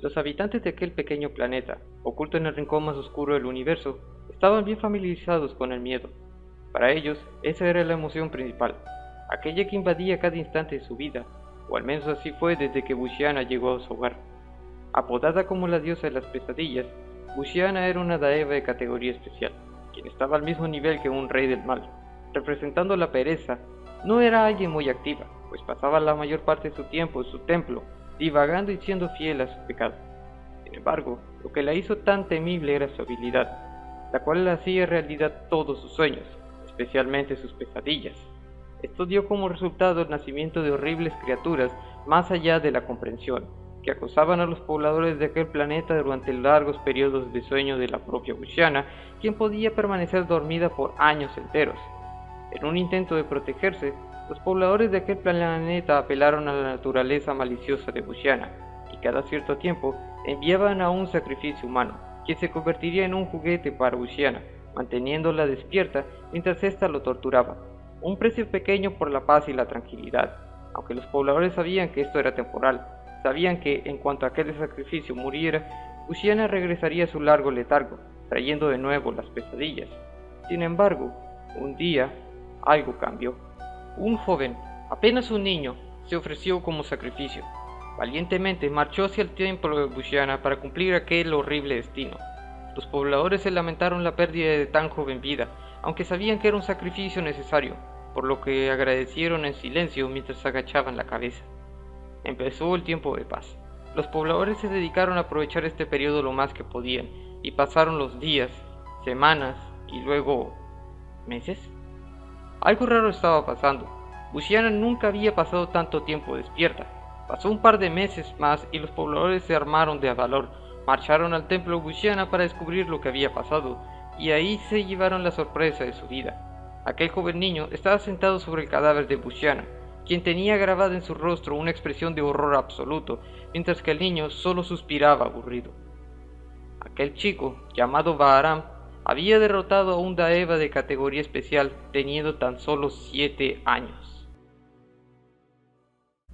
Los habitantes de aquel pequeño planeta, oculto en el rincón más oscuro del universo, estaban bien familiarizados con el miedo. Para ellos, esa era la emoción principal, aquella que invadía cada instante de su vida, o al menos así fue desde que Bushiana llegó a su hogar. Apodada como la diosa de las pesadillas, Bushiana era una daeva de categoría especial, quien estaba al mismo nivel que un rey del mal. Representando la pereza, no era alguien muy activa, pues pasaba la mayor parte de su tiempo en su templo, divagando y siendo fiel a su pecado. Sin embargo, lo que la hizo tan temible era su habilidad, la cual le hacía realidad todos sus sueños, especialmente sus pesadillas. Esto dio como resultado el nacimiento de horribles criaturas más allá de la comprensión, que acosaban a los pobladores de aquel planeta durante largos periodos de sueño de la propia Bushiana, quien podía permanecer dormida por años enteros. En un intento de protegerse, los pobladores de aquel planeta apelaron a la naturaleza maliciosa de Bushiana, y cada cierto tiempo enviaban a un sacrificio humano, quien se convertiría en un juguete para Bushiana, manteniéndola despierta mientras ésta lo torturaba. Un precio pequeño por la paz y la tranquilidad, aunque los pobladores sabían que esto era temporal. Sabían que, en cuanto aquel sacrificio muriera, Bushiana regresaría a su largo letargo, trayendo de nuevo las pesadillas. Sin embargo, un día, algo cambió. Un joven, apenas un niño, se ofreció como sacrificio. Valientemente marchó hacia el templo de Bushiana para cumplir aquel horrible destino. Los pobladores se lamentaron la pérdida de tan joven vida, aunque sabían que era un sacrificio necesario, por lo que agradecieron en silencio mientras agachaban la cabeza. Empezó el tiempo de paz. Los pobladores se dedicaron a aprovechar este periodo lo más que podían, y pasaron los días, semanas y luego meses. Algo raro estaba pasando. Bushiana nunca había pasado tanto tiempo despierta. Pasó un par de meses más y los pobladores se armaron de valor, marcharon al templo de Bushiana para descubrir lo que había pasado, y ahí se llevaron la sorpresa de su vida. Aquel joven niño estaba sentado sobre el cadáver de Bushiana, quien tenía grabada en su rostro una expresión de horror absoluto, mientras que el niño solo suspiraba aburrido. Aquel chico, llamado Bahram, había derrotado a un daeva de categoría especial teniendo tan solo 7 años.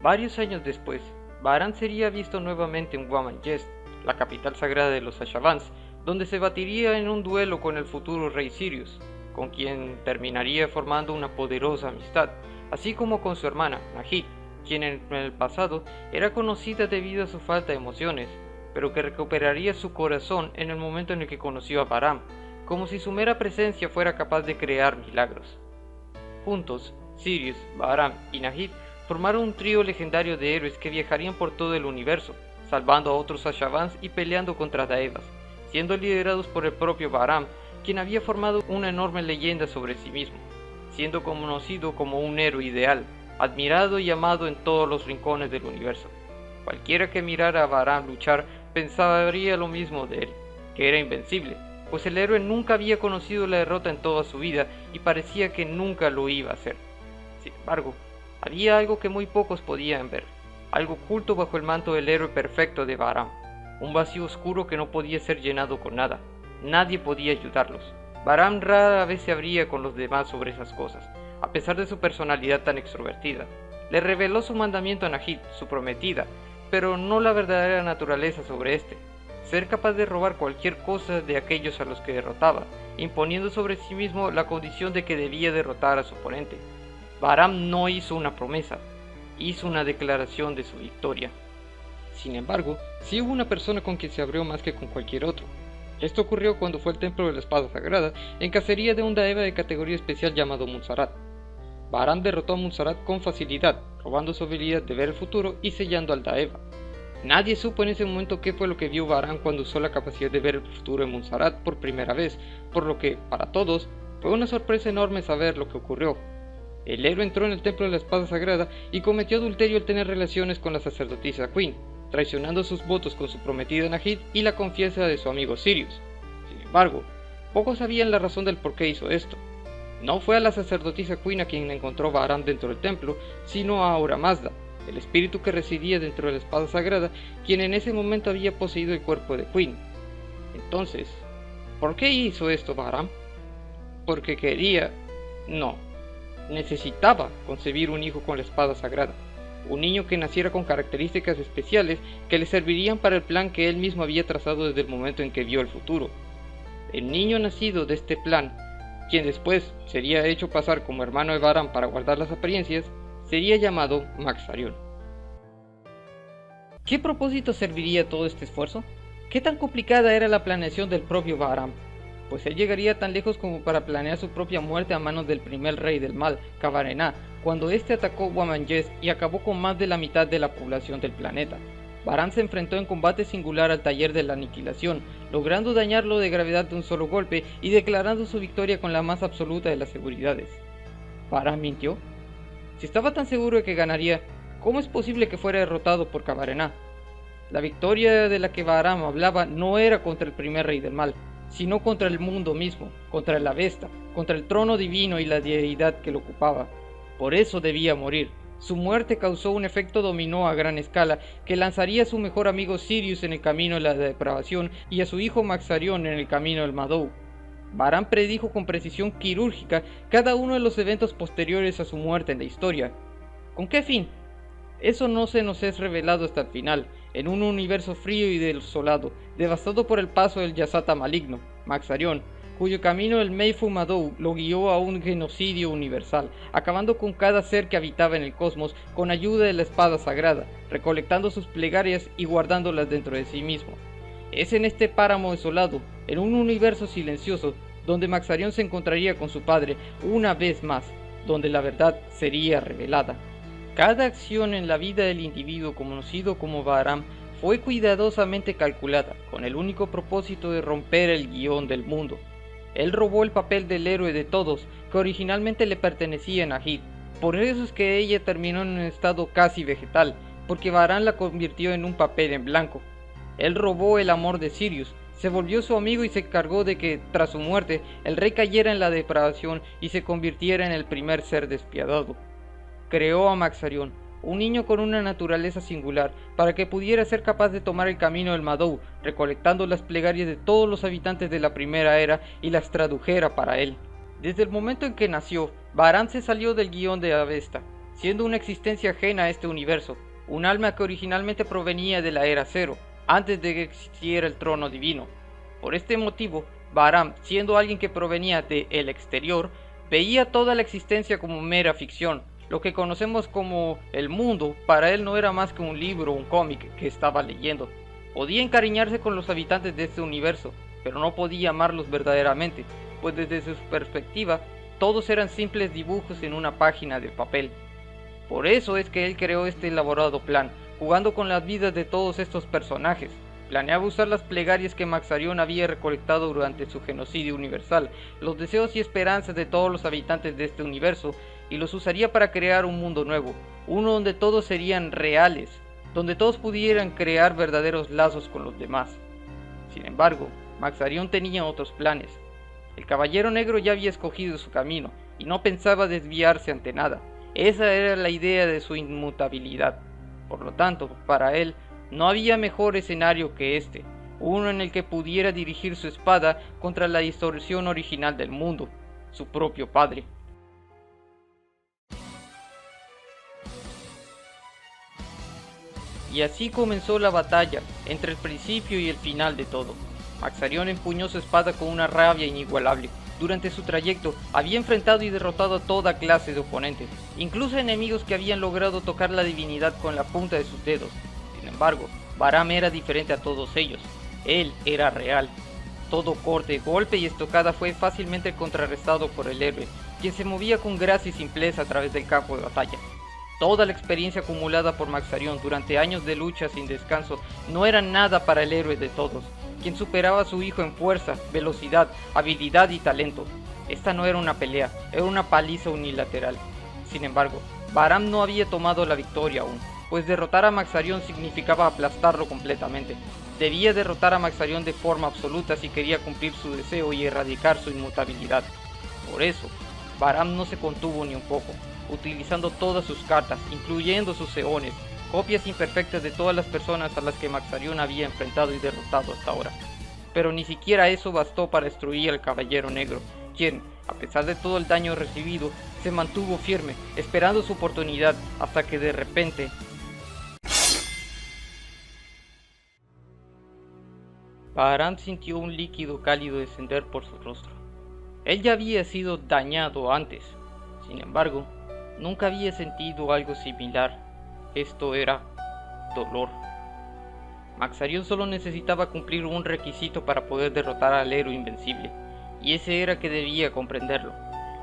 Varios años después, Bahram sería visto nuevamente en Guaman-Jest, la capital sagrada de los Ashavans, donde se batiría en un duelo con el futuro rey Sirius, con quien terminaría formando una poderosa amistad, así como con su hermana, Nahid, quien en el pasado era conocida debido a su falta de emociones, pero que recuperaría su corazón en el momento en el que conoció a Bahram, como si su mera presencia fuera capaz de crear milagros. Juntos, Sirius, Bahram y Nahid formaron un trío legendario de héroes que viajarían por todo el universo, salvando a otros Ashavans y peleando contra Daevas, siendo liderados por el propio Bahram, quien había formado una enorme leyenda sobre sí mismo, siendo conocido como un héroe ideal, admirado y amado en todos los rincones del universo. Cualquiera que mirara a Bahram luchar pensaría lo mismo de él, que era invencible, pues el héroe nunca había conocido la derrota en toda su vida y parecía que nunca lo iba a hacer. Sin embargo, había algo que muy pocos podían ver, algo oculto bajo el manto del héroe perfecto de Bahram, un vacío oscuro que no podía ser llenado con nada. Nadie podía ayudarlos. Bahram rara vez se abría con los demás sobre esas cosas, a pesar de su personalidad tan extrovertida. Le reveló su mandamiento a Nahid, su prometida, pero no la verdadera naturaleza sobre este, ser capaz de robar cualquier cosa de aquellos a los que derrotaba, imponiendo sobre sí mismo la condición de que debía derrotar a su oponente. Bahram no hizo una promesa, hizo una declaración de su victoria. Sin embargo, sí hubo una persona con quien se abrió más que con cualquier otro. Esto ocurrió cuando fue al templo de la espada sagrada, en cacería de un daeva de categoría especial llamado Munzarat. Bahram derrotó a Munzarat con facilidad, robando su habilidad de ver el futuro y sellando al daeva. Nadie supo en ese momento qué fue lo que vio Bahram cuando usó la capacidad de ver el futuro en Munzarat por primera vez, por lo que, para todos, fue una sorpresa enorme saber lo que ocurrió. El héroe entró en el templo de la espada sagrada y cometió adulterio al tener relaciones con la sacerdotisa Queen, traicionando sus votos con su prometida Nahid y la confianza de su amigo Sirius. Sin embargo, pocos sabían la razón del por qué hizo esto. No fue a la sacerdotisa Queen a quien encontró Bahram dentro del templo, sino a Ahura Mazda, el espíritu que residía dentro de la espada sagrada, quien en ese momento había poseído el cuerpo de Queen. Entonces, ¿por qué hizo esto Bahram? Porque quería... no, necesitaba concebir un hijo con la espada sagrada. un niño que naciera con características especiales que le servirían para el plan que él mismo había trazado desde el momento en que vio el futuro. El niño nacido de este plan, quien después sería hecho pasar como hermano de Bahram para guardar las apariencias, sería llamado Maxarión. ¿Qué propósito serviría todo este esfuerzo? ¿Qué tan complicada era la planeación del propio Bahram? Pues él llegaría tan lejos como para planear su propia muerte a manos del primer rey del mal, Khavarená, cuando este atacó Guamanjest y acabó con más de la mitad de la población del planeta. Bahram se enfrentó en combate singular al taller de la aniquilación, logrando dañarlo de gravedad de un solo golpe y declarando su victoria con la más absoluta de las seguridades. ¿Bahram mintió? Si estaba tan seguro de que ganaría, ¿cómo es posible que fuera derrotado por Khavarená? La victoria de la que Bahram hablaba no era contra el primer rey del mal, sino contra el mundo mismo, contra la Avesta, contra el trono divino y la deidad que lo ocupaba. Por eso debía morir. Su muerte causó un efecto dominó a gran escala que lanzaría a su mejor amigo Sirius en el camino de la depravación y a su hijo Maxarión en el camino del Madou. Bahram predijo con precisión quirúrgica cada uno de los eventos posteriores a su muerte en la historia. ¿Con qué fin? Eso no se nos es revelado hasta el final, en un universo frío y desolado, devastado por el paso del Yasata maligno, Maxarión, cuyo camino el Meifu Madou lo guió a un genocidio universal, acabando con cada ser que habitaba en el cosmos con ayuda de la espada sagrada, recolectando sus plegarias y guardándolas dentro de sí mismo. Es en este páramo desolado, en un universo silencioso, donde Maxarión se encontraría con su padre una vez más, donde la verdad sería revelada. Cada acción en la vida del individuo conocido como Bahram fue cuidadosamente calculada, con el único propósito de romper el guión del mundo. Él robó el papel del héroe de todos, que originalmente le pertenecía a Nahid. Por eso es que ella terminó en un estado casi vegetal, porque Bahram la convirtió en un papel en blanco. Él robó el amor de Sirius, se volvió su amigo y se encargó de que, tras su muerte, el rey cayera en la depravación y se convirtiera en el primer ser despiadado. Creó a Maxarión, un niño con una naturaleza singular, para que pudiera ser capaz de tomar el camino del Madou, recolectando las plegarias de todos los habitantes de la primera era y las tradujera para él. Desde el momento en que nació, Bahram se salió del guión de Avesta, siendo una existencia ajena a este universo, un alma que originalmente provenía de la Era Cero, antes de que existiera el trono divino. Por este motivo, Bahram, siendo alguien que provenía de el exterior, veía toda la existencia como mera ficción. Lo que conocemos como el mundo, para él no era más que un libro o un cómic que estaba leyendo. Podía encariñarse con los habitantes de este universo, pero no podía amarlos verdaderamente, pues desde su perspectiva, todos eran simples dibujos en una página de papel. Por eso es que él creó este elaborado plan, jugando con las vidas de todos estos personajes. Planeaba usar las plegarias que Maxarión había recolectado durante su genocidio universal, los deseos y esperanzas de todos los habitantes de este universo, y los usaría para crear un mundo nuevo, uno donde todos serían reales, donde todos pudieran crear verdaderos lazos con los demás. Sin embargo, Maxarión tenía otros planes. El Caballero Negro ya había escogido su camino, y no pensaba desviarse ante nada. Esa era la idea de su inmutabilidad. Por lo tanto, para él, no había mejor escenario que este, uno en el que pudiera dirigir su espada contra la distorsión original del mundo, su propio padre. Y así comenzó la batalla, entre el principio y el final de todo. Maxarión empuñó su espada con una rabia inigualable. Durante su trayecto había enfrentado y derrotado a toda clase de oponentes, incluso enemigos que habían logrado tocar la divinidad con la punta de sus dedos. Sin embargo, Bahram era diferente a todos ellos. Él era real. Todo corte, golpe y estocada fue fácilmente contrarrestado por el héroe, quien se movía con gracia y simpleza a través del campo de batalla. Toda la experiencia acumulada por Maxarión durante años de lucha sin descanso no era nada para el héroe de todos, quien superaba a su hijo en fuerza, velocidad, habilidad y talento. Esta no era una pelea, era una paliza unilateral. Sin embargo, Bahram no había tomado la victoria aún, pues derrotar a Maxarión significaba aplastarlo completamente. Debía derrotar a Maxarión de forma absoluta si quería cumplir su deseo y erradicar su inmutabilidad. Por eso, Bahram no se contuvo ni un poco, utilizando todas sus cartas, incluyendo sus eones, copias imperfectas de todas las personas a las que Maxarión había enfrentado y derrotado hasta ahora. Pero ni siquiera eso bastó para destruir al Caballero Negro, quien, A pesar de todo el daño recibido, se mantuvo firme, esperando su oportunidad, hasta que de repente... Bahram sintió un líquido cálido descender por su rostro. Él ya había sido dañado antes, sin embargo, nunca había sentido algo similar. Esto era dolor. Maxarion solo necesitaba cumplir un requisito para poder derrotar al héroe invencible, y ese era que debía comprenderlo.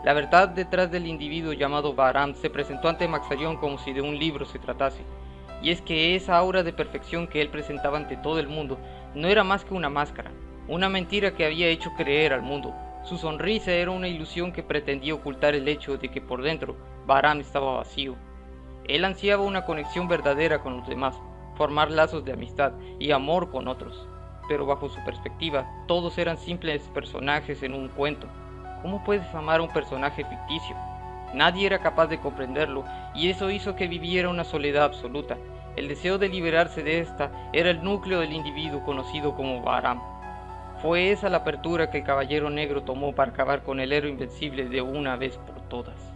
La verdad detrás del individuo llamado Bahram se presentó ante Maxarion como si de un libro se tratase, y es que esa aura de perfección que él presentaba ante todo el mundo no era más que una máscara, una mentira que había hecho creer al mundo. Su sonrisa era una ilusión que pretendía ocultar el hecho de que por dentro Bahram estaba vacío. Él ansiaba una conexión verdadera con los demás, formar lazos de amistad y amor con otros, pero bajo su perspectiva, todos eran simples personajes en un cuento. ¿Cómo puedes amar a un personaje ficticio? Nadie era capaz de comprenderlo, y eso hizo que viviera una soledad absoluta. El deseo de liberarse de esta era el núcleo del individuo conocido como Bahram. Fue esa la apertura que el Caballero Negro tomó para acabar con el héroe invencible de una vez por todas.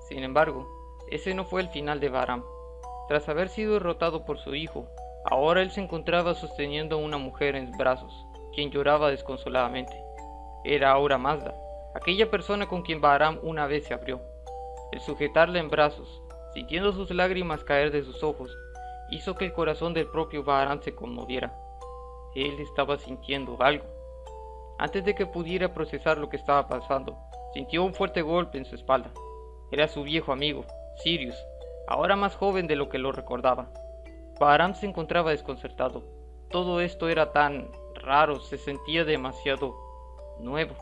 Sin embargo, ese no fue el final de Bahram. Tras haber sido derrotado por su hijo, ahora él se encontraba sosteniendo a una mujer en brazos, quien lloraba desconsoladamente. Era Aura Mazda, aquella persona con quien Bahram una vez se abrió. El sujetarla en brazos, sintiendo sus lágrimas caer de sus ojos, hizo que el corazón del propio Bahram se conmoviera. Él estaba sintiendo algo. Antes de que pudiera procesar lo que estaba pasando, sintió un fuerte golpe en su espalda. Era su viejo amigo, Sirius, ahora más joven de lo que lo recordaba. Bahram se encontraba desconcertado. Todo esto era tan raro, se sentía demasiado nuevo.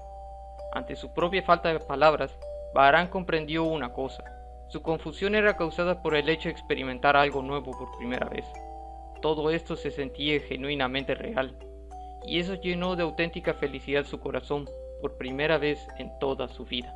Ante su propia falta de palabras, Bahram comprendió una cosa. Su confusión era causada por el hecho de experimentar algo nuevo por primera vez. Todo esto se sentía genuinamente real, y eso llenó de auténtica felicidad su corazón por primera vez en toda su vida.